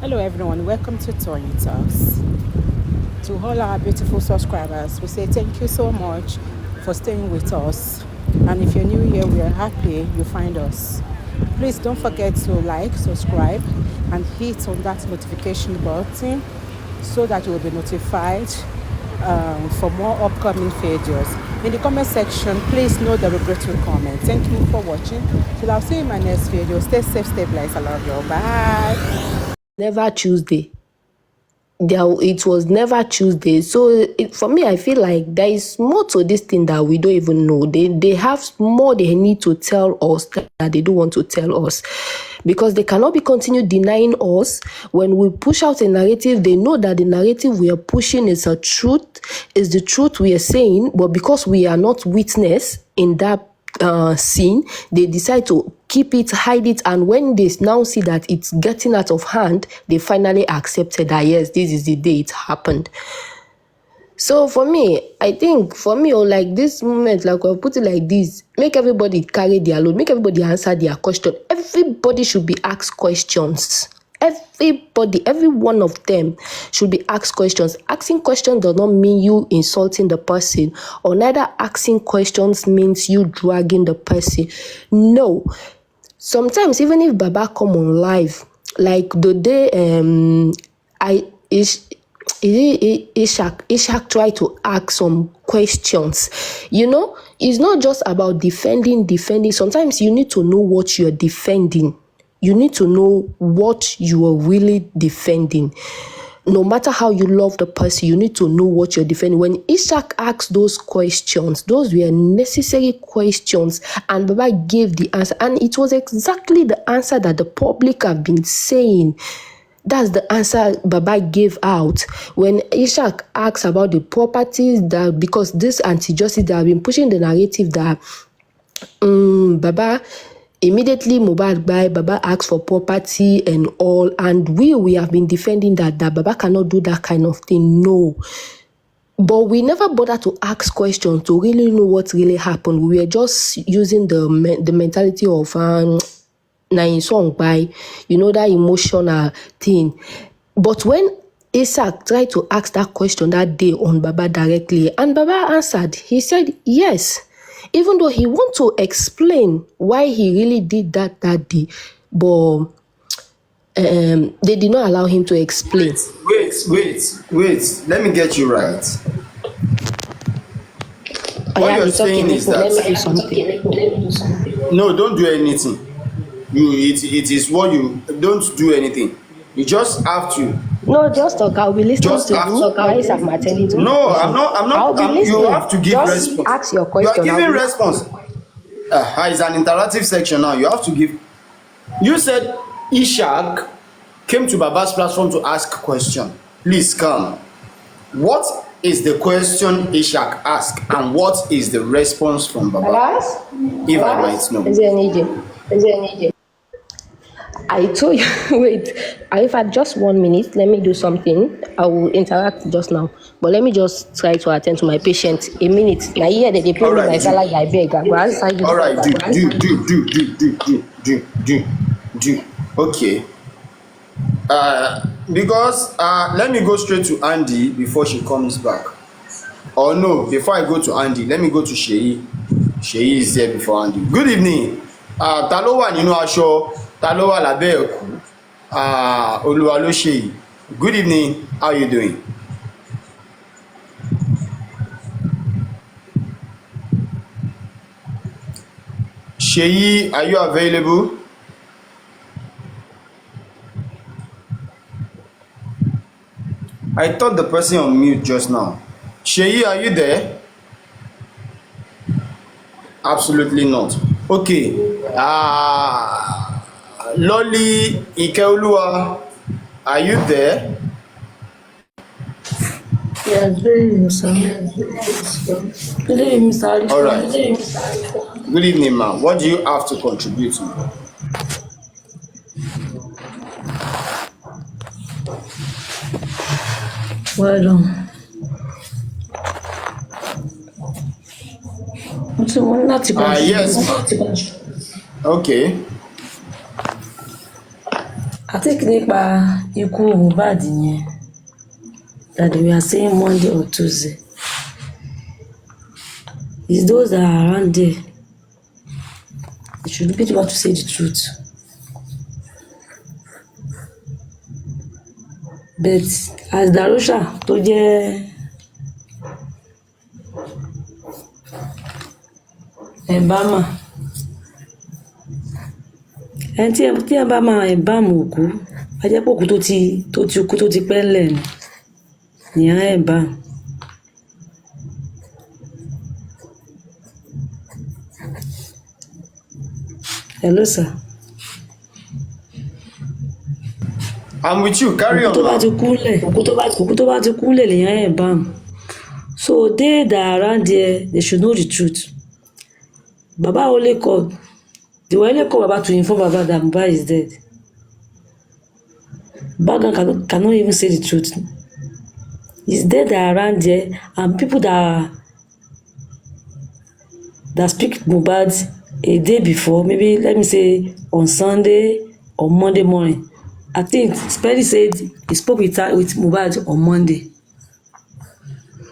Hello everyone, welcome to Tony Talks. To all our beautiful subscribers, we say thank you so much for staying with us. And if you're new here, we are happy you find us. Please don't forget to like, subscribe, and hit on that notification button so that you will be notified for more upcoming videos. In the comment section, please no derogatory comment. Thank you for watching. Till I'll see you in my next video. Stay safe, stay blessed. I love you. Bye. Never Tuesday. It was never Tuesday. So for me, I feel like there is more to this thing that we don't even know. They have more they need to tell us that they don't want to tell us. Because they cannot be continue denying us. When we push out a narrative, they know that the narrative we are pushing is a truth, is the truth we are saying, but because we are not witness in that scene, they decide to keep it, hide it, and when they now see that it's getting out of hand, they finally accepted that yes, this is the day it happened. So for me, I think like this moment, like I'll put it like this, make everybody carry their load, make everybody answer their question. Everybody should be asked questions. Everybody, every one of them should be asked questions. Asking questions does not mean you insulting the person, or neither asking questions means you dragging the person. No. Sometimes even if Baba come on live, like the day Ishak tried to ask some questions. It's not just about defending. Sometimes you need to know what you're defending. You need to know what you are really defending. No matter how you love the person, you need to know what you're defending. When Ishak asked those questions, those were necessary questions, and Baba gave the answer. And it was exactly the answer that the public have been saying. That's the answer Baba gave out. When Ishak asked about the properties, that because this anti-justice, they have been pushing the narrative that Baba immediately Mohbad by Baba asked for property and all, and we have been defending that Baba cannot do that kind of thing. No. But we never bothered to ask questions to really know what really happened. We were just using the mentality of song by, that emotional thing. But when Isaac tried to ask that question that day on Baba directly, and Baba answered, he said yes. Even though he want to explain why he really did that day, but they did not allow him to explain. Wait. Let me get you right. What you're saying is that... Let me do something. No, don't do anything. It is what you... Don't do anything. You just have to... No, just talk. I'll be listening to you. Why is I'm attending to? No, I'm not. You have to give just response. Ask your question. You are giving response. It's an interactive section now. You have to give. You said Ishak came to Baba's platform to ask a question. Please come. What is the question Ishak asked, and what is the response from Baba? If I might know. Is there any? I told you, wait, if I just 1 minute, let me do something. I will interact just now. But let me just try to attend to my patient. A minute. Now, here they pay me my salary, I beg. All right, do. Okay. Because let me go straight to Andy before she comes back. Or no, before I go to Andy, let me go to Sheyi. Sheyi is there before Andy. Good evening. Ta ló wà nínú aṣọ, ta ló wà lábẹ́ ẹ̀kú, Olúwa ló ṣe yìí. Good evening, how are you doing? Sheyi, are you available? I thought the person on mute just now. Sheyi, are you there? Absolutely not. Okay. Lolly Ikeoluwa, are you there? Yes, very good, sir. Good evening, Mr. Arifa. All right. Good evening, ma'am. What do you have to contribute to? Well done. Yes. Okay. I think nípa ikú Mohbad yẹn that we are saying Monday or Tuesday. It's those that are around there. They should be able to say the truth. But as Darusha tó jẹ́ embalmer, ẹni tí ẹ bá máa embalm òkú, a jẹ́ pé òkú tó ti kú tó ti pẹ́ ńlẹ̀ ni à ń embalm. Hello, sir. I'm with you. Carry on. Òkú tó bá ti kúnlẹ̀ lèyàn embalm. So they that are around there, they should know the truth. Baba only called. They were only called Baba to inform Baba that Mohbad is dead. Baba cannot even say the truth. It's dead that are around there, and people that speak Mohbad a day before, maybe let me say on Sunday or Monday morning. I think Spelly said he spoke with Mohbad on Monday.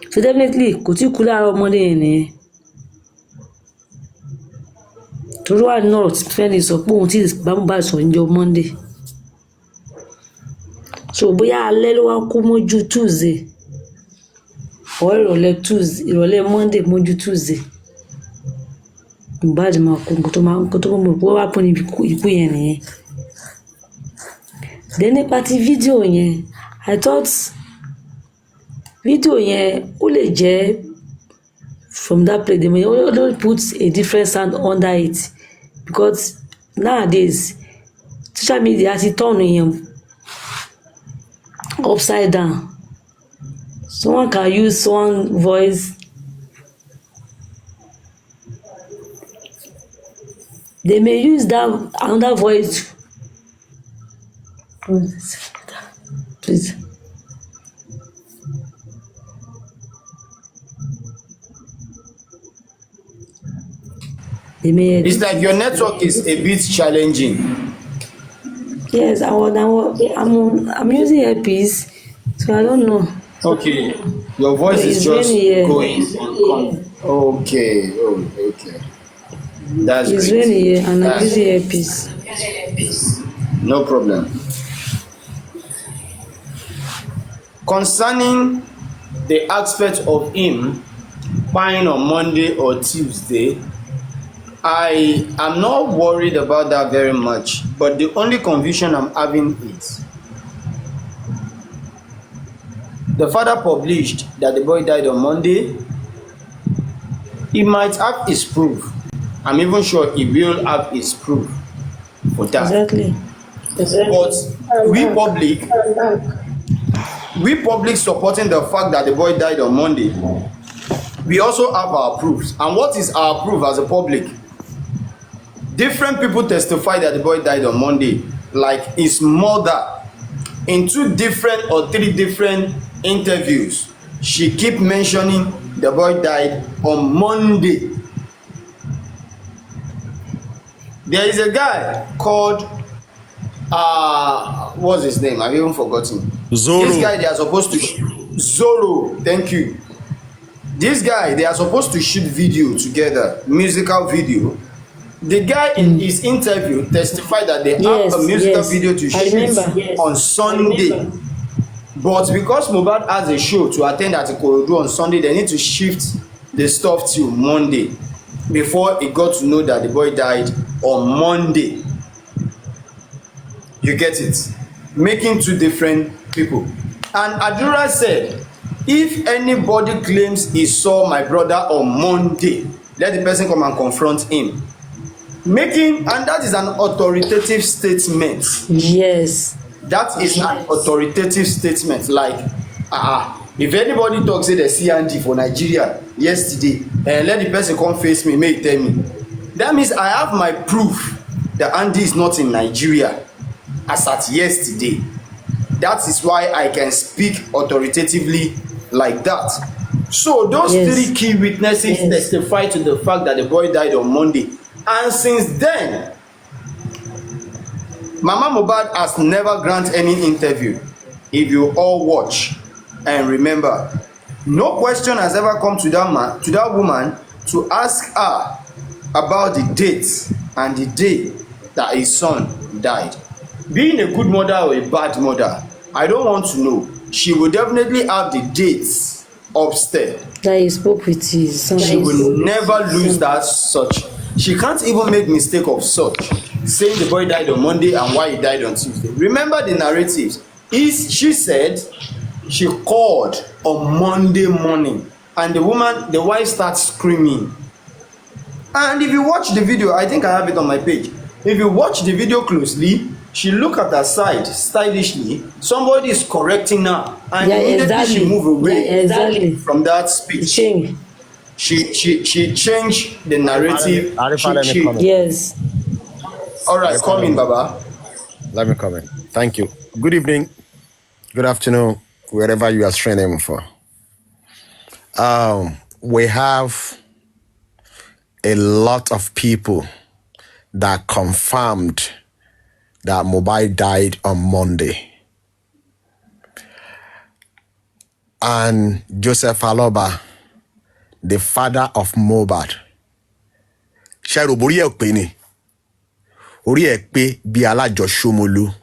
So definitely kò tí kú láàárọ̀ Monday yẹn nìyẹn. Torí wà náà Spelly sọ pé òun tí bá Mohbad sọ níjọ́ Monday. So bóyá alẹ́ ló wá kú mọ́jú Tuesday or ìrọ̀lẹ́ Monday mọ́jú Tuesday. Mohbad máa kú nǹkan tó mọ̀ pé wá pọ̀ ní ikú yẹn nìyẹn. Then nípa ti fídíò yẹn, I thought fídíò yẹn ó lè jẹ́ from that place. They may only put a different sound under it because nowadays social media ti turn yẹn upside down. Someone can use one voice. They may use that another voice. Please. It's like your network is a bit challenging. Yes, I'm using earpiece, so I don't know. Okay, your voice is just going. Okay. That's it's great. raining here, and I'm using earpiece. No problem. Concerning the aspect of him buying on Monday or Tuesday, I am not worried about that very much, but the only confusion I'm having is the father published that the boy died on Monday. He might have his proof. I'm even sure he will have his proof for that. Exactly. But we public supporting the fact that the boy died on Monday, we also have our proofs. And what is our proof as a public? Different people testify that the boy died on Monday, like his mother. In 2 different or 3 different interviews, she keep mentioning the boy died on Monday. There is a guy called what's his name? I've even forgotten. Zoro. This guy, they are supposed to Zoro. Thank you. This guy, they are supposed to shoot video together, musical video. The guy in his interview testified that they have a musical video to shoot on Sunday. But because Mohbad has a show to attend at Ikorodu on Sunday, they need to shift the stuff till Monday before he got to know that the boy died on Monday. You get it? Making 2 different people. And Adura said, if anybody claims he saw my brother on Monday, let the person come and confront him. And that is an authoritative statement. Yes. That is an authoritative statement. Like, if anybody talks say they see Andy for Nigeria yesterday, and let the person come face me, may tell me. That means I have my proof that Andy is not in Nigeria as at yesterday. That is why I can speak authoritatively like that. So those 3 key witnesses testify to the fact that the boy died on Monday. And since then, Mama Mohbad has never granted any interview. If you all watch and remember, no question has ever come to that woman to ask her about the date and the day that his son died. Being a good mother or a bad mother, I don't want to know. She will definitely have the dates upstairs. That he spoke with his son. She will never lose that such. She can't even make mistake of such, saying the boy died on Monday and why he died on Tuesday. Remember the narratives. She said she called on Monday morning and the wife starts screaming. And if you watch the video, I think I have it on my page. If you watch the video closely, she look at her side stylishly. Somebody is correcting her, and immediately she move away from that speech. She changed the narrative. Arifa, let me come in. Yes. All right, come in, Baba. Let me come in. Thank you. Good evening, good afternoon, wherever you are streaming from. We have a lot of people that confirmed that Mohbad died on Monday. And Joseph Aloba, the father of Mohbad, ṣẹ́rù borí ẹ̀ pé ni, orí ẹ̀ pé bí alájọṣomolú.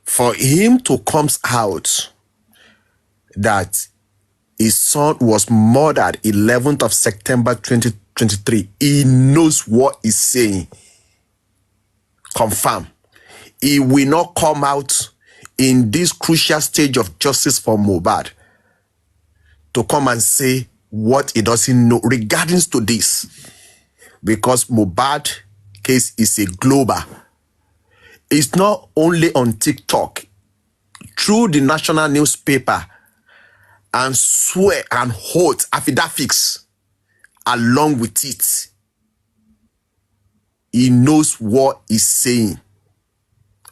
For him to come out that his son was murdered 11th of September 2023, he knows what he's saying. Confirm. He will not come out in this crucial stage of justice for Mohbad to come and say what he doesn't know regarding to this. Because Mohbad case is a global. It's not only on TikTok. Through the national newspaper and swear and hold affidavits along with it. He knows what he's saying.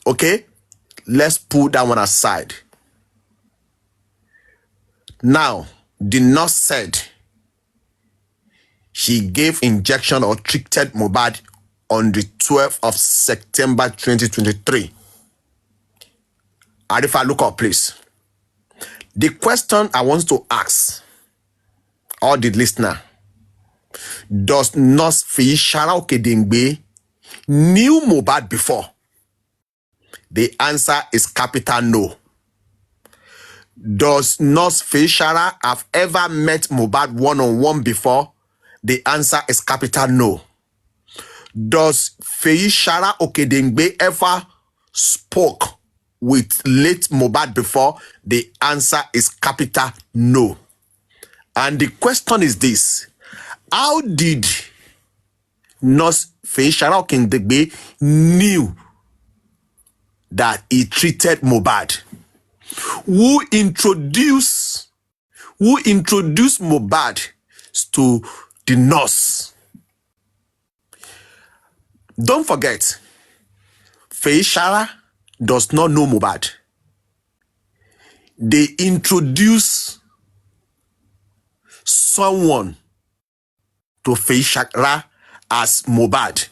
Okay? Let's put that one aside. Now, the nurse said she gave injection or treated Mohbad on the 12th of September 2023. Arifa, look up, please. The question I want to ask all the listener, does Nurse Fiyishara Okedengbe knew Mohbad before? The answer is capital no. Does Nurse Fiyishara have ever met Mohbad one-on-one before? The answer is capital no. Does Fiyishara Okedengbe ever spoke with late Mohbad before? The answer is capital no. And the question is this: how did Nurse Fiyishara Okedengbe knew that he treated Mohbad? Who introduced Mohbad to the nurse? Don't forget, Fiyishara does not know Mohbad. They introduce someone to Fiyishara as Mohbad.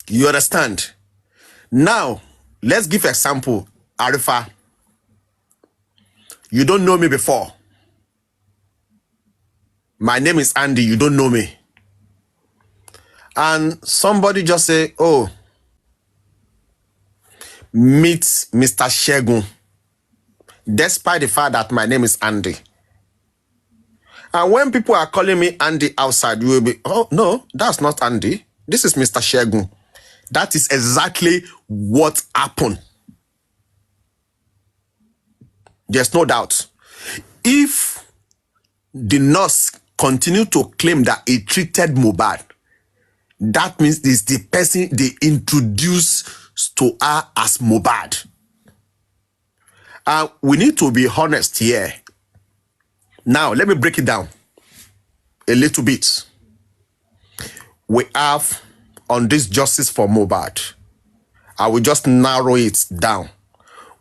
You understand? Now, let's give example. Arifa, you don't know me before. My name is Andy, you don't know me. And somebody just say, oh, meet Mr. Shegun, despite the fact that my name is Andy. And when people are calling me Andy outside, you will be, oh, no, that's not Andy. This is Mr. Shegun. That is exactly what happened. There's no doubt. If the nurse continue to claim that he treated Mohbad, that means it's the person they introduced to her as Mohbad. We need to be honest here. Now, let me break it down a little bit. We have on this justice for Mohbad, I will just narrow it down.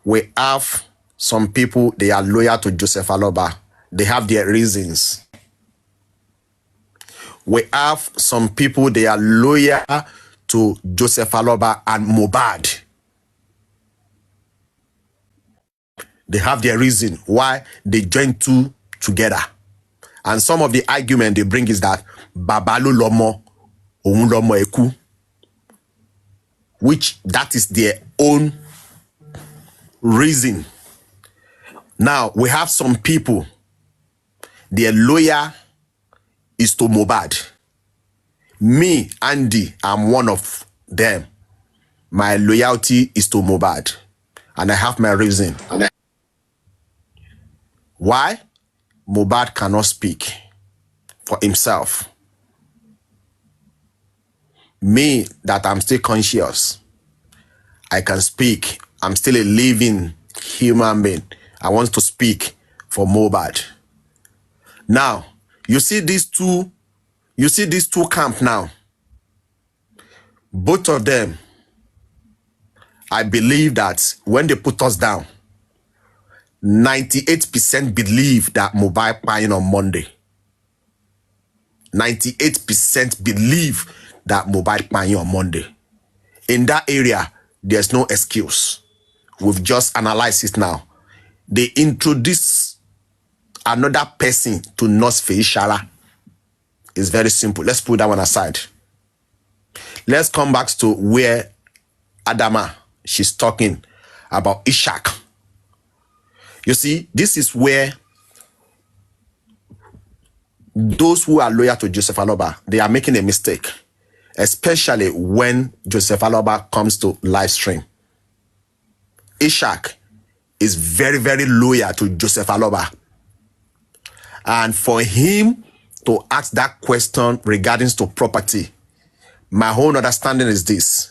We have some people, they are loyal to Joseph Aloba. They have their reasons. We have some people, they are loyal to Joseph Aloba and Mohbad. They have their reason why they joined two together. And some of the argument they bring is that Babalo Lomo, Ohun Lomo Eku, which that is their own reason. Now, we have some people, their lawyer is to Mohbad. Me, Andy, I'm one of them. My loyalty is to Mohbad. And I have my reason. Why? Mohbad cannot speak for himself. Me, that I'm still conscious, I can speak. I'm still a living human being. I want to speak for Mohbad. Now, you see these two camps now. Both of them, I believe that when they put us down, 98% believe that Mohbad dying on Monday. 98% believe that Mohbad dying on Monday. In that area, there's no excuse. We've just analyzed it now. They introduce another person to Nurse Feishara. It's very simple. Let's put that one aside. Let's come back to where Adama, she's talking about Ishak. You see, this is where those who are loyal to Joseph Aloba, they are making a mistake, especially when Joseph Aloba comes to live stream. Ishak is very, very loyal to Joseph Aloba. And for him to ask that question regarding to property, my whole understanding is this.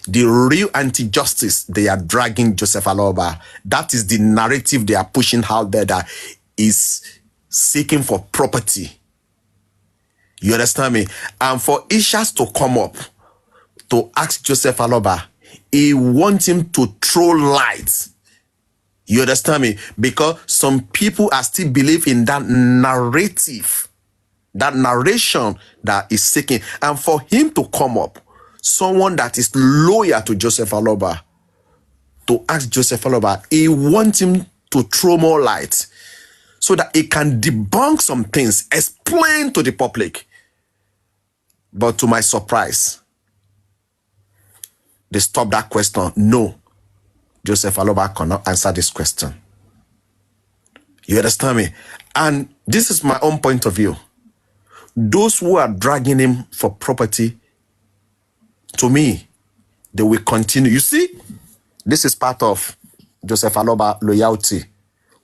The real anti-justice they are dragging Joseph Aloba, that is the narrative they are pushing out there that is seeking for property. You understand me? And for Ishas to come up to ask Joseph Aloba, he wants him to throw light. You understand me? Because some people are still believe in that narrative, that narration that is seeking. And for him to come up, someone that is loyal to Joseph Aloba, to ask Joseph Aloba, he wants him to throw more light so that he can debunk some things, explain to the public. But to my surprise, they stopped that question. No, Joseph Aloba cannot answer this question. You understand me? And this is my own point of view. Those who are dragging him for property, to me, they will continue. You see, this is part of Joseph Aloba loyalty.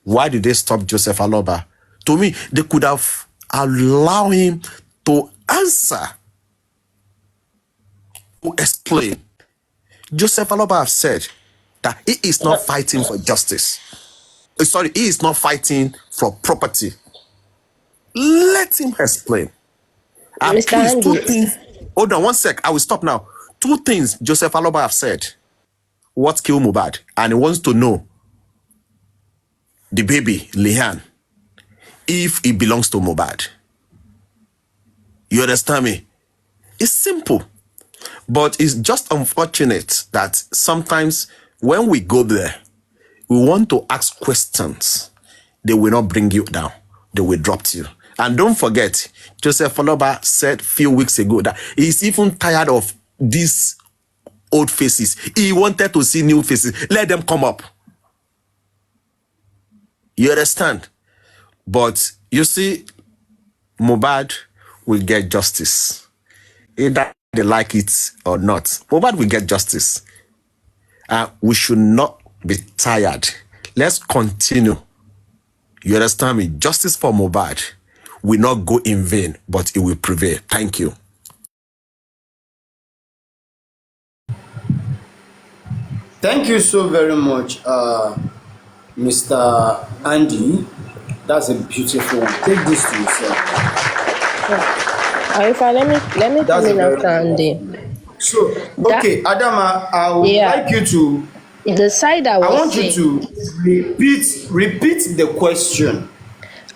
Why did they stop Joseph Aloba? To me, they could have allowed him to answer, to explain. Joseph Aloba have said that he is not fighting for justice. Sorry, he is not fighting for property. Let him explain. And Mr. please, two Andy. things. Hold on one sec. I will stop now. Two things Joseph Aloba have said. What killed Mohbad? And he wants to know the baby, Lihan, if it belongs to Mohbad. You understand me? It's simple. But it's just unfortunate that sometimes when we go there, we want to ask questions. They will not bring you down. They will drop you. And don't forget, Joseph Aloba said a few weeks ago that he's even tired of these old faces. He wanted to see new faces. Let them come up. You understand? But you see, Mohbad will get justice. Either they like it or not. Mohbad will get justice. We should not be tired. Let's continue. You understand me? Justice for Mohbad will not go in vain, but it will prevail. Thank you. Thank you so very much, Mr. Andy. That's a beautiful one. Take this to yourself. Arifa, let me That's come a in very after Andy. So, okay, Adama, I would like you to. The side I I was want you saying. to repeat the question.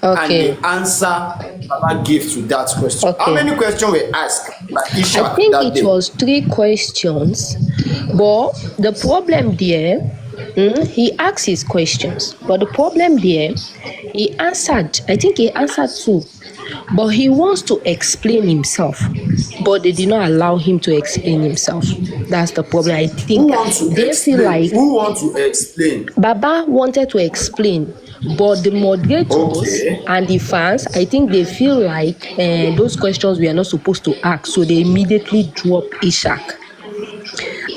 and Okay. the answer Baba gave to that question. How Okay. many questions were asked by I Ishak think that it day? was 3 questions, but the problem there, he asked his questions, but the problem there, he answered, I think he answered two, but he wants to explain himself, but they did not allow him to explain himself. That's the problem. I Who think want to they feel explain? like Who want to explain? Baba wanted to explain, but the moderators Okay. and the fans, I think they feel like those questions we are not supposed to ask, so they immediately drop Ishak.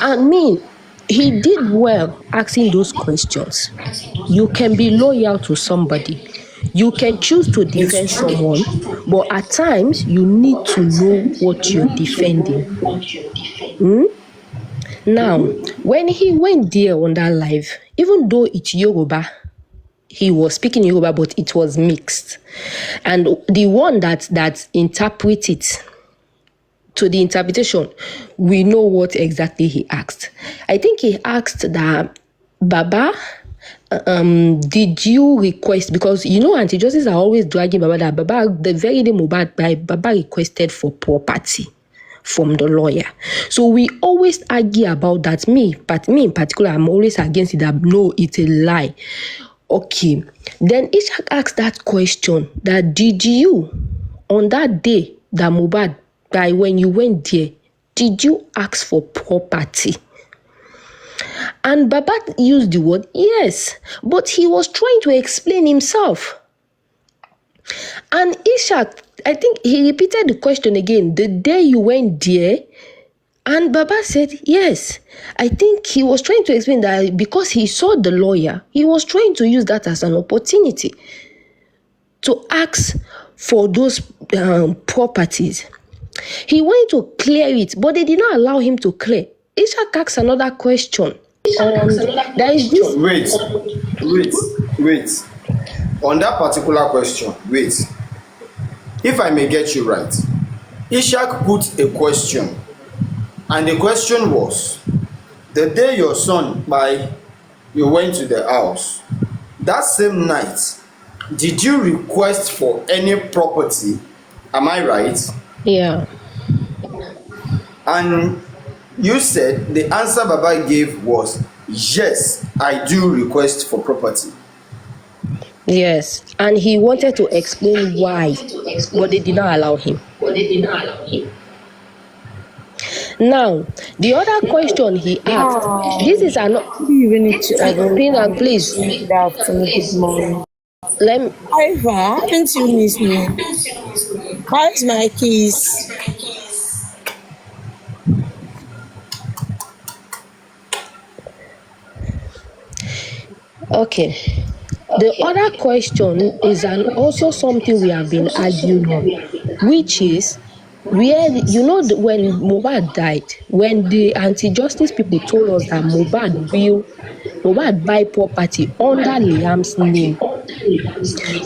I mean, he did well asking those questions. You can be loyal to somebody. You can choose to It's defend true. someone, but at times you need to know what you're defending. Now, when he went there on that live, even though it's Yoruba, he was speaking Yoruba, but it was mixed. And the one that interpret it to the interpretation, we know what exactly he asked. I think he asked that, Baba, did you request, because anti-justice are always dragging Baba, that Baba, the very day Mohbad, Baba requested for property from the lawyer. So we always argue about that. Me in particular, I'm always against it, that no, it's a lie. Okay. Then Ishak asked that question, that did you, on that day that Mohbad died, when you went there, did you ask for property? And Baba used the word yes, but he was trying to explain himself. And Ishak, I think he repeated the question again, the day you went there, and Baba said yes. I think he was trying to explain that because he saw the lawyer, he was trying to use that as an opportunity to ask for those properties. He wanted to clear it, but they did not allow him to clear. Ishak asked another question. There is this. Wait. On that particular question, wait. If I may get you right, Ishak put a question, and the question was, the day your son you went to the house, that same night, did you request for any property? Am I right? Yeah. And you said the answer Baba gave was, yes, I do request for property. Yes. And he wanted to explain why, but they did not allow him. Now, the other question he asked, this is an. Good evening to Tina, everyone. please, Good afternoon, good morning. let me. Arifa, haven't you missed me? How's my keys? Okay. The other question is also something we have been arguing on, which is where when Mohbad died, when the anti-justice people told us that Mohbad buy property under Liam's name,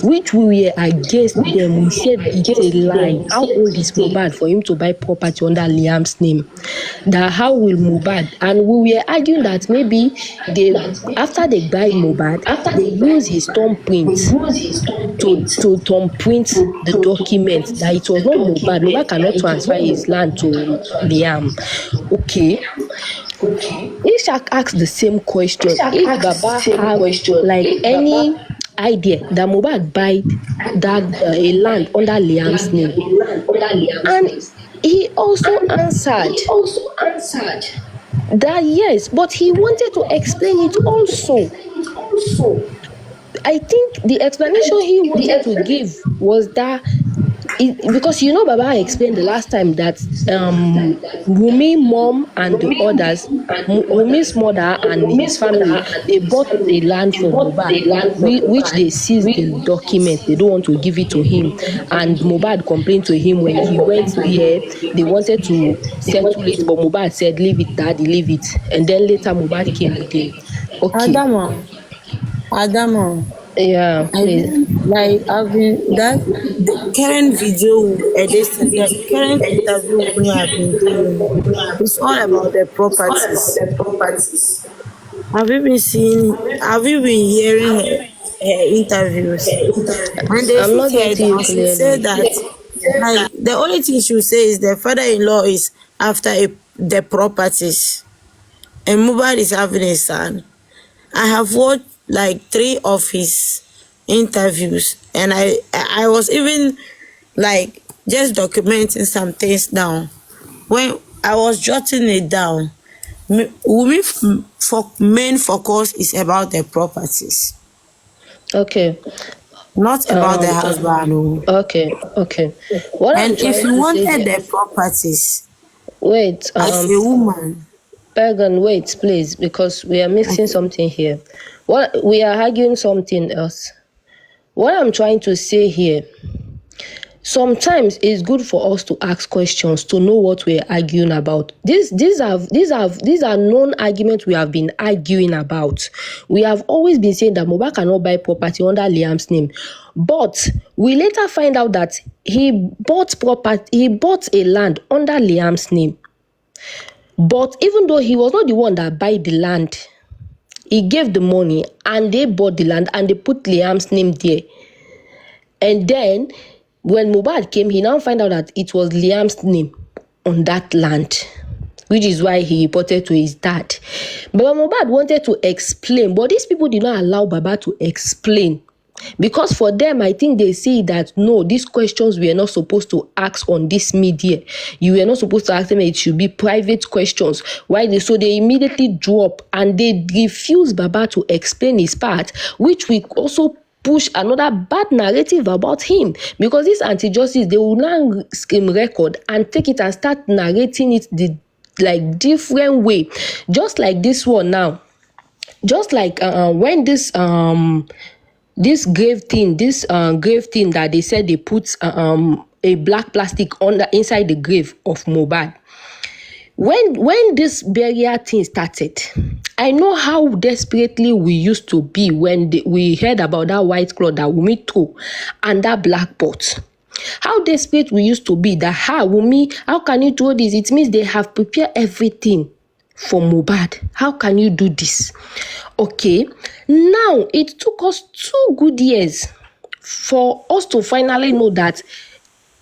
which we were against them. We said it's a lie. How old is Mohbad for him to buy property under Liam's name? That how will Mohbad? And we were arguing that maybe after they buy Mohbad, they use his thumbprint to thumbprint the document, that it was not Mohbad. Mohbad cannot transfer his land to Liam. Okay. Ishak asked the same question. If Baba have like any idea that Mohbad buy that a land under Liam's name, and he also answered that yes, but he wanted to explain it also. I think the explanation he wanted to give was that because Baba explained the last time that Wumi mom and the others, Wumi's mother and his family, they bought the land from Mohbad, which they seized the document. They don't want to give it to him, and Mohbad complained to him when he went there. They wanted to settle it, but Mohbad said, "Leave it, Daddy, leave it." And then later Mohbad came again. Okay. Adama, Yeah, please. I've been that the current video, the current interview we have been doing, it's all about the properties. Have you been hearing her interviews? And they I'm sit not here getting you down. She said clearly. that like the only thing she will say is the father-in-law is after the properties, and Mohbad is having a son. I have watched like 3 of his interviews, and I was even like just documenting some things down. When I was jotting it down, Wumi for main focus is about the properties, Okay. not about the husband. Oh. Okay. What I'm And if trying you to say wanted here, the properties wait, as a woman, Pagan, wait, please, because we are mixing okay, something here. What we are arguing something else. What I'm trying to say here, sometimes it's good for us to ask questions to know what we're arguing about. These are known arguments we have been arguing about. We have always been saying that Mohbad cannot buy property under Liam's name, but we later find out that he bought a land under Liam's name. But even though he was not the one that buy the land, he gave the money and they bought the land and they put Liam's name there. And then when Mohbad came, he now find out that it was Liam's name on that land, which is why he reported to his dad. But Mohbad wanted to explain, but these people did not allow Baba to explain. Because for them, I think they say that no, these questions we are not supposed to ask on this media. You were not supposed to ask them. It should be private questions. So they immediately drop and they refuse Baba to explain his part, which we also push another bad narrative about him, because this anti-justice, they will now record and take it and start narrating it the like different way, just like this one now, just like when this grave thing that they said they put a black plastic inside the grave of Mohbad. When this burial thing started, I know how desperately we used to be when we heard about that white cloth that Wumi threw and that black pot. How desperate we used to be that, Wumi, how can you do this? It means they have prepared everything for Mohbad. How can you do this? Okay, now it took us 2 good years for us to finally know that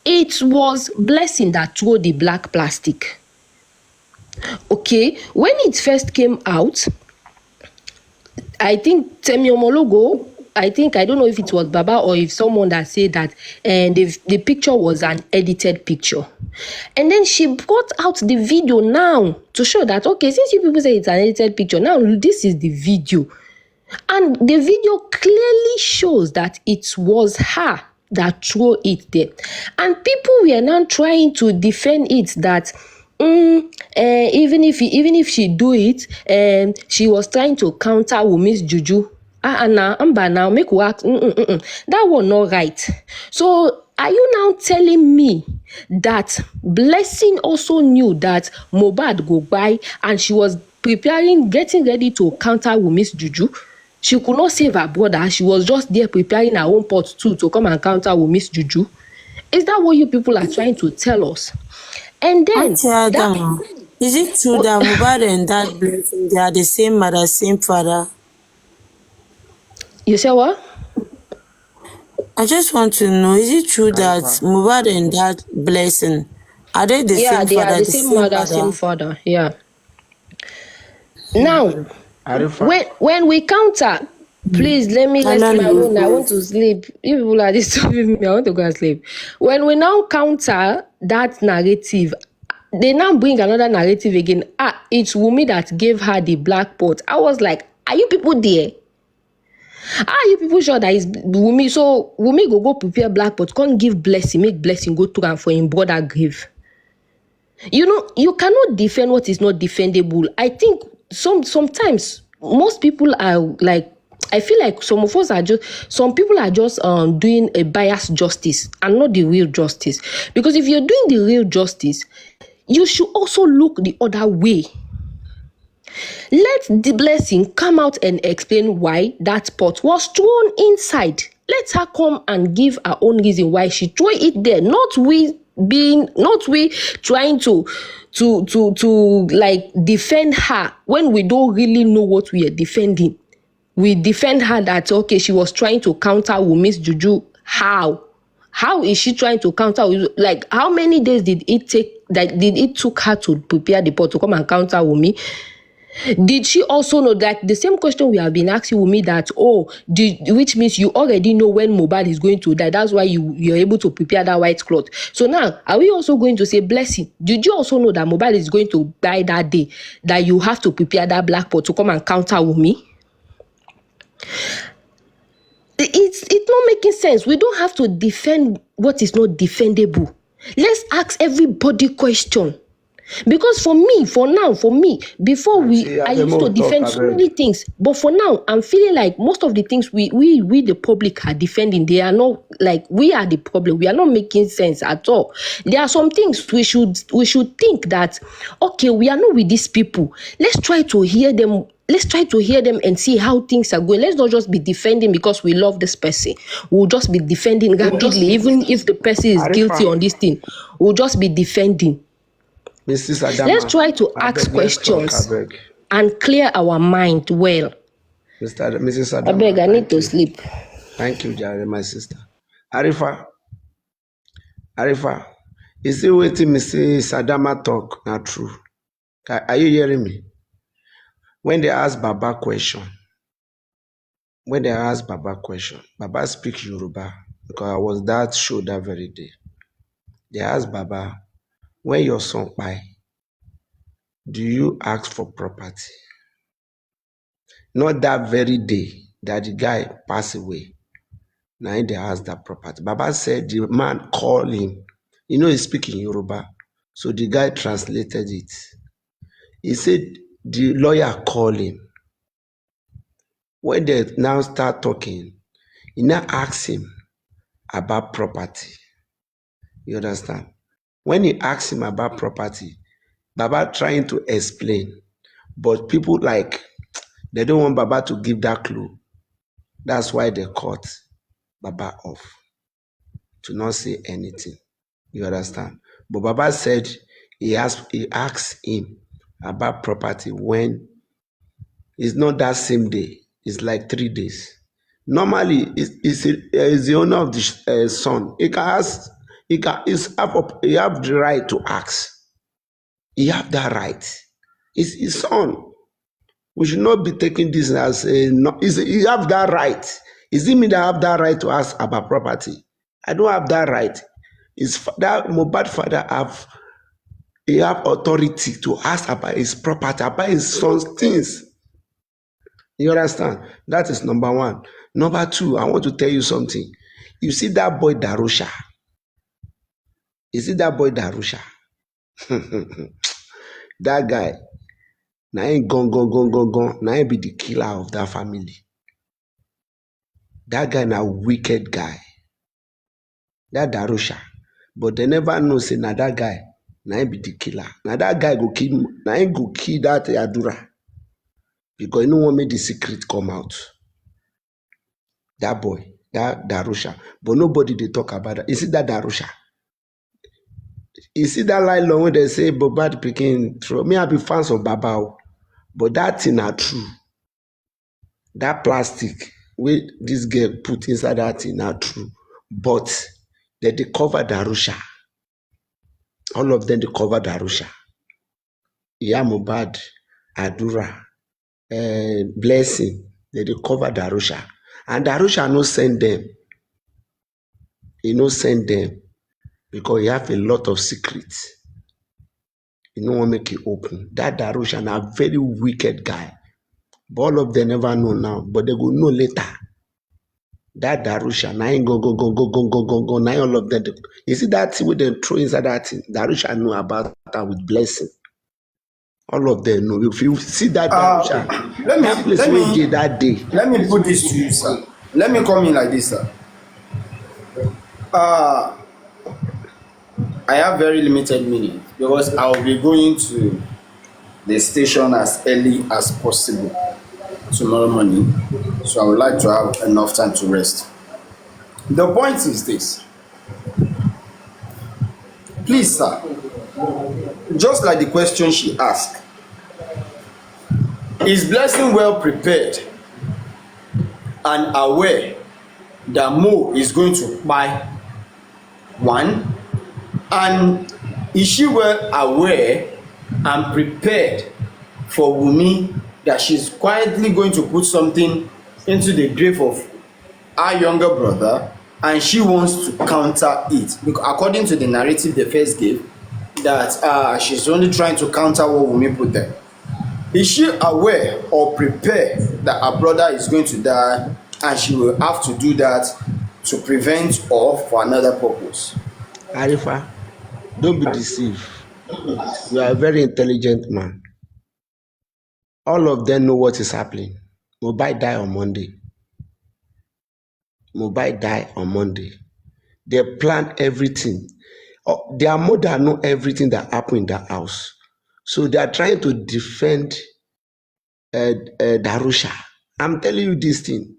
it was Blessing that threw the black plastic. Okay, when it first came out, I think Temi Omologo, I don't know if it was Baba or if someone that said that the picture was an edited picture. And then she brought out the video now to show that, okay, since you people say it's an edited picture, now this is the video. And the video clearly shows that it was her that threw it there. And people were now trying to defend it that even if she do it, she was trying to counter Wumi's juju. Now make work. That was not right. So are you now telling me that Blessing also knew that Mohbad go by and she was getting ready to counter Wumi's juju? She could not save her brother. She was just there preparing her own pot too to come and counter Wumi's juju. Is that what you people are trying to tell us? And then is it true that Mohbad and that Blessing, they are the same mother, same father? You say what? I just want to know, is it true that Mohbad and that Blessing, are they the same they father, are the same mother, same father. Yeah. Now, Arifa. when we counter, please let me rest my own. I want to sleep. You people are disturbing me. I want to go and sleep. When we now counter that narrative, they now bring another narrative again. It's Wumi that gave her the black pot. I was like, are you people there? Are you people sure that it's Wumi? So Wumi go prepare black pot, can't give Blessing, make Blessing go to and for him brother grave. You know, you cannot defend what is not defendable. I think sometimes most people are like, I feel like some people are just doing a biased justice and not the real justice. Because if you're doing the real justice, you should also look the other way. Let the Blessing come out and explain why that pot was thrown inside. Let her come and give her own reason why she threw it there. Not we trying to like defend her when we don't really know what we are defending. We defend her that, okay, she was trying to counter Wumi's juju. How? How is she trying to counter? Like, how many days did it take? That did it took her to prepare the pot to come and counter Wunmi? Did she also know that the same question we have been asking Wunmi that, which means you already know when Mohbad is going to die. That's why you're able to prepare that white cloth. So now, are we also going to say, Blessing, did you also know that Mohbad is going to die that day, that you have to prepare that black pot to come and counter Wunmi? It's not making sense. We don't have to defend what is not defendable. Let's ask everybody question. Because for me, before I used to defend so many things. But for now, I'm feeling like most of the things we the public are defending, they are not, like, we are the problem. We are not making sense at all. There are some things we should think that, okay, we are not with these people. Let's try to hear them. Let's try to hear them and see how things are going. Let's not just be defending because we love this person. We'll just be defending rapidly, even if the person is guilty on this thing. We'll just be defending. Let's try to ask questions and clear our mind well. Mrs. Adama, I beg, I need to sleep. Thank you, Jare, my sister. Arifa, is it waiting Mrs. Adama talk? Not true. Are you hearing me? When they ask Baba question, Baba speak Yoruba, because I was that show that very day. They asked Baba, when your son Kpai, do you ask for property? Not that very day that the guy passed away. Now they asked that property. Baba said the man called him. You know he's speaking Yoruba. So the guy translated it. He said the lawyer called him. When they now start talking, he now asks him about property. You understand? When he asks him about property, Baba trying to explain, but people they don't want Baba to give that clue. That's why they cut Baba off to not say anything. You understand? But Baba said he asked him about property when it's not that same day. It's like 3 days. Normally, it's the owner of the son. He can ask. He have the right to ask. He have that right. It's his son. We should not be taking this as no. He have that right. Is it me that have that right to ask about property? I don't have that right. That Mohbad father have authority to ask about his property, about his son's things. You understand? That is number one. Number two, I want to tell you something. You see that boy Darusha? That guy, now ain't gone. Now ain't be the killer of that family. That guy now wicked guy. That Darusha. But they never know say now that guy, now ain't be the killer. Now that guy go kill, now ain't go kill that Adura. Because you know what made the secret come out. That boy, that Darusha. But nobody they talk about that. Is it that Darusha? You see that line long when they say Mohbad picking through. Me, I be fans of Baba, but that thing are true. That plastic where this girl put inside that thing are true. But they cover Darusha. All of them they cover Darusha. Yeah, Mohbad, Adura, Blessing, they cover Darusha. And Darusha no send them. He no send them. Because he have a lot of secrets. You don't want to make it open. That Darusha is a very wicked guy. But all of them never know now. But they go know later. That Darusha, now ain't go. Now all of them. You see that thing with them throw inside that thing? Darusha know about that with Blessing. All of them know. If you see that Darusha, that day. Let me put this to you, sir. Let me come in like this, sir. I have very limited minutes because I will be going to the station as early as possible tomorrow morning. So I would like to have enough time to rest. The point is this. Please, sir, just like the question she asked, is Blessing well prepared and aware that Mo is going to buy one, and is she well aware and prepared for Wunmi that she's quietly going to put something into the grave of her younger brother, and she wants to counter it? Because according to the narrative they first gave, that she's only trying to counter what Wunmi put there. Is she aware or prepared that her brother is going to die and she will have to do that to prevent or for another purpose? Arifa, don't be deceived. You are a very intelligent man. All of them know what is happening. Mohbad die on Monday. Mohbad die on Monday. They plan everything. Their mother know everything that happened in that house. So they are trying to defend Darusha. I'm telling you this thing.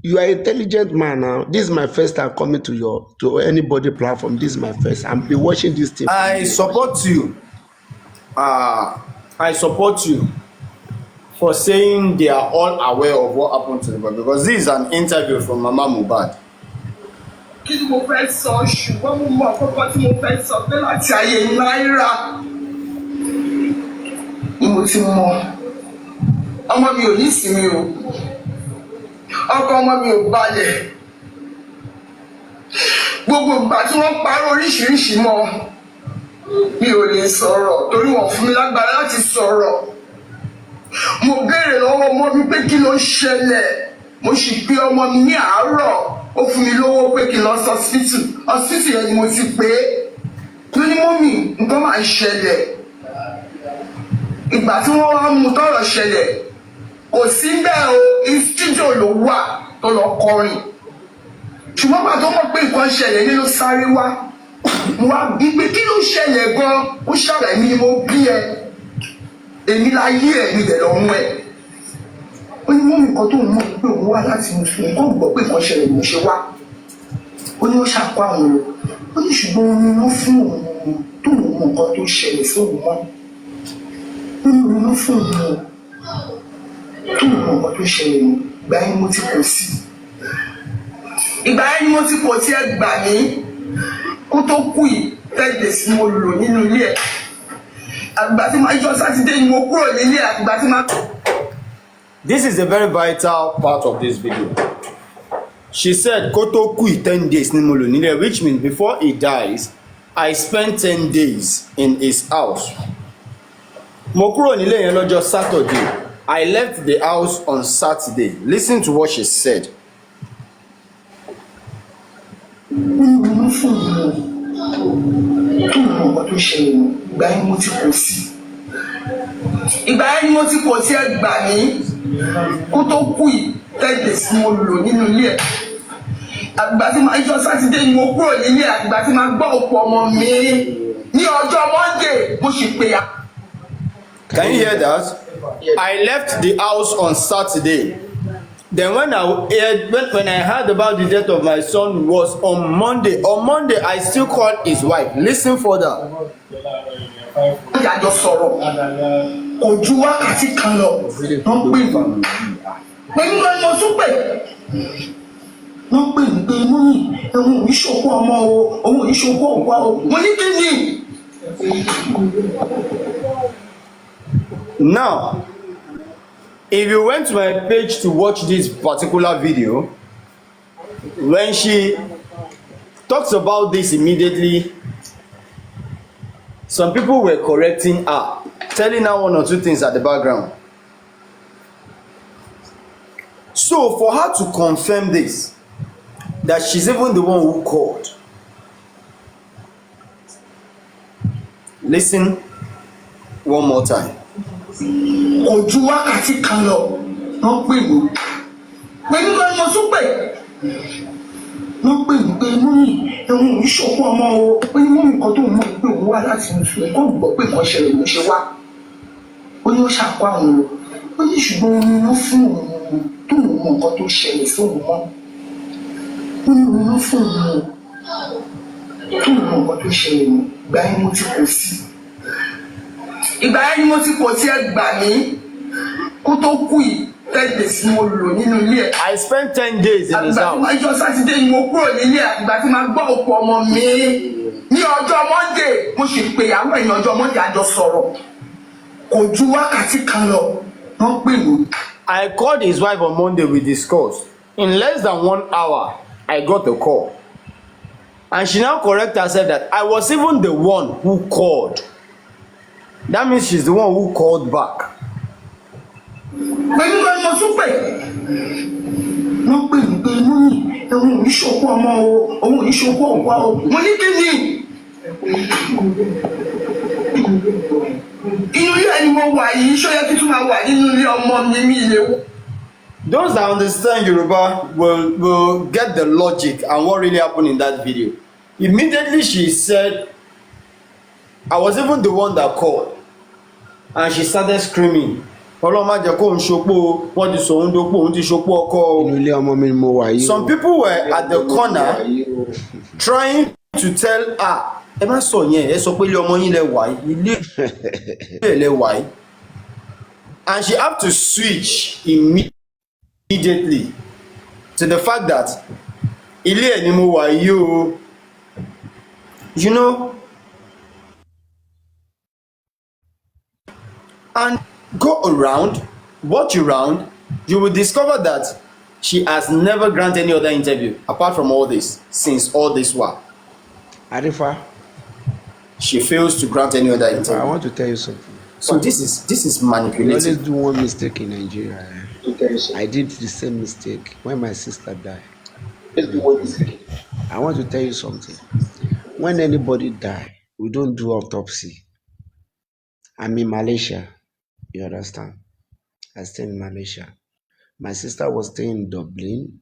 You are an intelligent man now. This is my first time coming to anybody platform. This is my first. I'm be watching this thing. I support you. I support you for saying they are all aware of what happened to the boy, because this is an interview from Mama Mohbad. Kí ni mo fẹ́ sọ, ṣùgbọ́n mo mọ àkọ́kọ́ tí mo fẹ́ sọ pé láti ayé náírà ni mo ti mọ ọmọ mi ò ní ìsinmi o, ọkọ ọmọ mi ò balẹ̀, gbogbo ìgbà tí wọ́n parọ́ oríṣiríṣi mọ́ mi ò lè sọ̀rọ̀ torí wọ́n fún mi lágbára láti sọ̀rọ̀. Mo béèrè lọ́wọ́ ọmọ mi pé kí ló ṣẹlẹ̀, mo sì pé ọmọ mi ní àárọ̀, ó fún mi lówó pé kí n lọ sí hospital yẹn ni mo ti pé ló ní mọ́mì nǹkan máa ń ṣẹlẹ̀. Ìgbà tí wọ́n wá mú tọ́rọ̀ ṣẹlẹ̀ kò sí bẹ́ẹ̀ o, studio ló wà tó lọ kọrin, ṣùgbọ́n bàtà tó mọ̀ pé nǹkan ṣẹlẹ̀ ní ló sáré wá. Mo wá bí pé kí ló ṣẹlẹ̀ gan-an, ó ṣàlàyé mi ni mo bí ẹ, èmi la yí ẹ̀mí rẹ̀ lọ́mú ẹ̀. Ó ní mọ́mì kan tó ń mọ̀ pé òun wá láti Mùsùlùmí kó gbọ́ pé nǹkan ṣẹlẹ̀ ló ṣe wá. Ó ní ó ṣàkó àwọn lọ, ó ní ṣùgbọ́n omi ló fún òun tó ń mọ nǹkan tó ṣẹlẹ̀ sóhun mọ́. Ó ní omi ló fún òun tó ń mọ nǹkan tó ṣẹlẹ̀ mọ́. Ìgbà yẹn mo ti kò sí. Ìgbà yẹn mo ti kò tí ẹ gbà mí kó tó kú yìí 10 days mo lò nínú ilé ẹ̀. Àgbà tí máa jọ Sátidé ni mo kúrò nílé àgbà tí máa. This is a very vital part of this video. She said kó tó kú 10 days ni mo lò nílé, which means before he dies I spent 10 days in his house. Mo kúrò nílé yẹn lọ́jọ́ Saturday. I left the house on Saturday. Listen to what she said. Mo fún mi tó mọ nǹkan tó ṣẹlẹ̀ mọ́. Ìgbà yẹn mo ti kò sí. Ìgbà yẹn ni mo ti kò tí ẹ gbà mí kó tó kú yìí 10 days mo lò nínú ilé ẹ̀. Àgbà tí máa jọ Sátidé ni mo kúrò nílé, àgbà tí máa gbọ́ òkú ọmọ mi ní ọjọ́ Monday mo sì pè á. Can you hear that? I left the house on Saturday. Then when I heard about the death of my son was on Monday. On Monday, I still called his wife. Listen further. Ìyájọ́ sọ̀rọ̀ kò ju wákàtí kan lọ ló ń pè mí. Pẹ̀lú ẹni mo tún pè ló ń pè mí pé mọ́mì ẹ̀hún ìṣòkò ọmọ o, òun ìṣòkò ọ̀pá o. Mo ní kí ni? Now, if you went to my page to watch this particular video, when she talks about this immediately, some people were correcting her, telling her one or two things at the background. So for her to confirm this, that she's even the one who called, listen one more time. Kò ju wákàtí kan lọ ló ń pè mí. Pẹ̀lú ẹni mo tún pè ló ń pè mí pé mọ́mì ẹ̀hún ìṣòkò ọmọ o. Ó ní mọ́mì kan tó ń mọ̀ pé òun wá láti Mùsùlùmí kó gbọ́ pé nǹkan ṣẹlẹ̀ ló ṣe wá. Ó ní ó ṣàkó àwọn lọ, ó ní ṣùgbọ́n omi ló fún òun tó ń mọ nǹkan tó ṣẹlẹ̀ sóhun mọ́. Ó ní omi ló fún òun tó ń mọ nǹkan tó ṣẹlẹ̀ mọ́. Ìgbà yẹn mo ti kò sí. Ìgbà yẹn ni mo ti kò tí ẹ gbà mí kó tó kú yìí 10 days ni mo lò nínú ilé ẹ̀. I spent 10 days in his house. Àgbà tí ọjọ́ Sátidé ni mo kúrò nílé ẹ̀, àgbà tí máa gbọ́ òkú ọmọ mi. Ní ọjọ́ Monday, mo sì pè ìyàwó ẹ̀ ní ọjọ́ Monday àjọ sọ̀rọ̀. Kò ju wákàtí kan lọ, wọ́n pè mí. I called his wife on Monday, we discussed. In less than 1 hour, I got a call. And she now corrected herself that I was even the one who called. That means she's the one who called back. Pẹ̀lú ẹni mo tún pè. Wọ́n pè mí pé mú ní òun ò ní ṣokú ọmọ o, òun ò ní ṣokú ọ̀pá o. Mo ní kí ni? Inú ilé ẹni mo wà yìí, ṣó yẹ kí tún máa wà nínú ilé ọmọ mi ní ilé wo? Those that understand Yoruba will get the logic and what really happened in that video. Immediately she said, I was even the one that called. And she started screaming. Some people were at the corner trying to tell her, and she had to switch immediately to the fact that you know, and go around, watch around, you will discover that she has never granted any other interview apart from all this, since all this while. Arifa, she fails to grant any other interview. I want to tell you something. So this is You manipulative. always do one mistake in Nigeria. I did the same mistake when my sister died. I want to tell you something. When anybody die, we don't do autopsy. I'm in Malaysia. You understand? I stay in Malaysia. My sister was staying in Dublin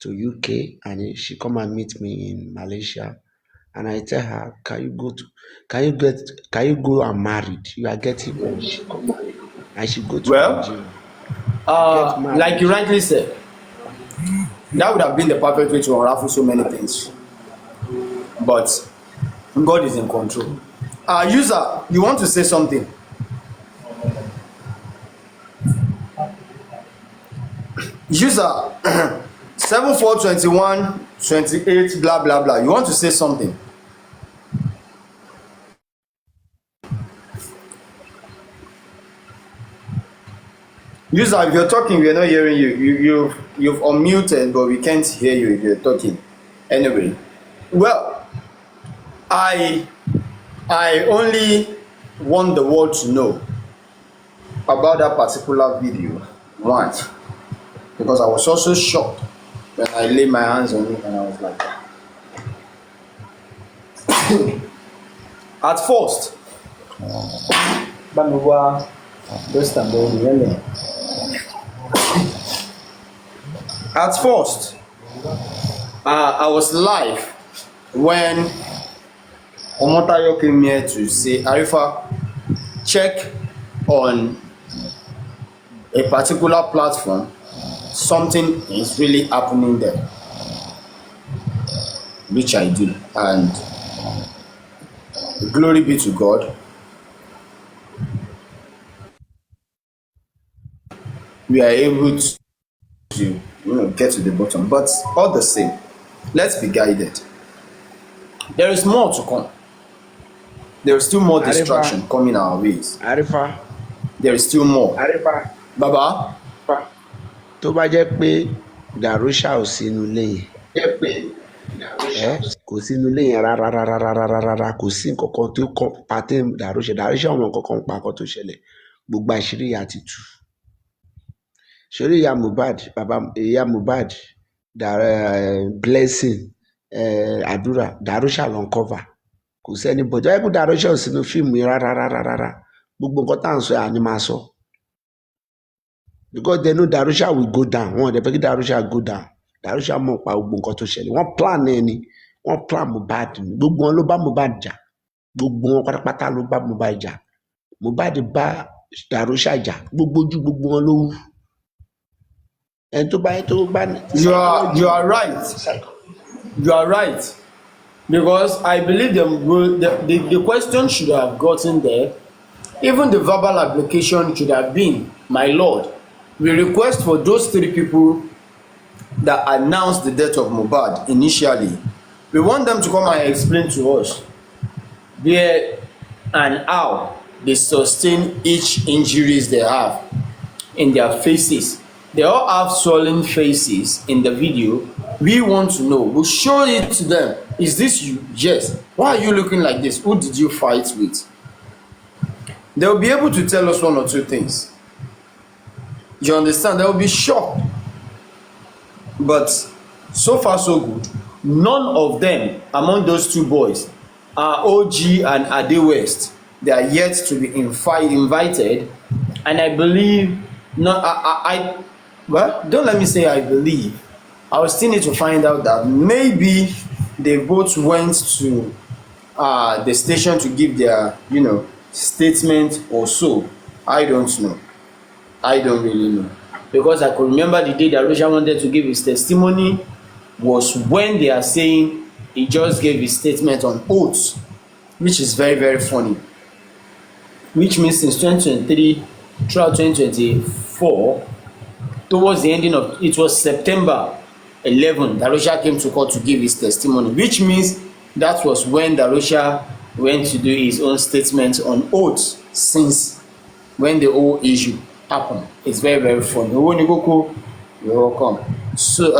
to UK, and she come and meet me in Malaysia. And I tell her, can you go and married? You are getting old. I should go to Nigeria. Like you rightly said, that would have been the perfect way to unravel so many things. But God is in control. User, you want to say something? User 742128 blah blah blah. You want to say something? User, if you're talking, we're not hearing you. You've unmuted, but we can't hear you if you're talking. Anyway, well, I only want the world to know about that particular video once, because I was also shocked when I laid my hands on it and I was like, at first, I was live when Omotayo came here to say, Arifa, check on a particular platform, something is really happening there, which I do, and glory be to God. We are able to get to the bottom, but all the same, let's be guided. There is more to come. There is still more distraction coming our ways. Arifa, There is still more. Baba, tó bá jẹ́ pé Darusha ò sínú ilé yẹn, kò sínú ilé yẹn rárá, kò sí nǹkan kan tó kàn pàtẹ́ Darusha ọmọ nǹkan kan pa nǹkan tó ṣẹlẹ̀, gbogbo àṣírí yà ti tú. Ṣorí ìyá Mohbad, Blessing, àdúrà, Darusha ló ń cover. Kò sẹ́ni bọ̀dọ̀ ẹ kú Darusha ò sínú fíìmù yẹn rárá. Gbogbo nǹkan tá à ń sọ àní máa sọ. Because they know Darusha will go down. Wọ́n dẹ̀ fẹ́ kí Darusha go down. Darusha mọ̀ pa gbogbo nǹkan tó ṣẹlẹ̀. Wọ́n plan ẹni, wọ́n plan Mohbad ni. Gbogbo wọn ló bá Mohbad jà. Gbogbo wọn pátápátá ló bá Mohbad jà. Mohbad bá Darusha jà. Gbogbo ojú gbogbo wọn ló wú. Ẹni tó bá you are right. You are right. Because I believe the question should have gotten there. Even the verbal application should have been, my Lord, we request for those 3 people that announced the death of Mohbad initially, we want them to come and explain to us where and how they sustain each injuries they have in their faces. They all have swollen faces in the video. We want to know. We'll show it to them. Is this you? Yes. Why are you looking like this? Who did you fight with? They'll be able to tell us 1 or 2 things. You understand? They'll be shocked. But so far so good. None of them among those 2 boys are OG and Ade West. They are yet to be invited, and I believe well, don't let me say I believe. I will still need to find out that maybe they both went to the station to give their statement or so. I don't know. I don't really know, because I could remember the day that Risha wanted to give his testimony was when they are saying he just gave his statement on oath, which is very, very funny. Which means since 2023 throughout 2024, towards the ending of it was September 11, Darosha came to court to give his testimony, which means that was when Darosha went to do his own statement on oath since when the whole issue happened. It's very, very funny. You're welcome. So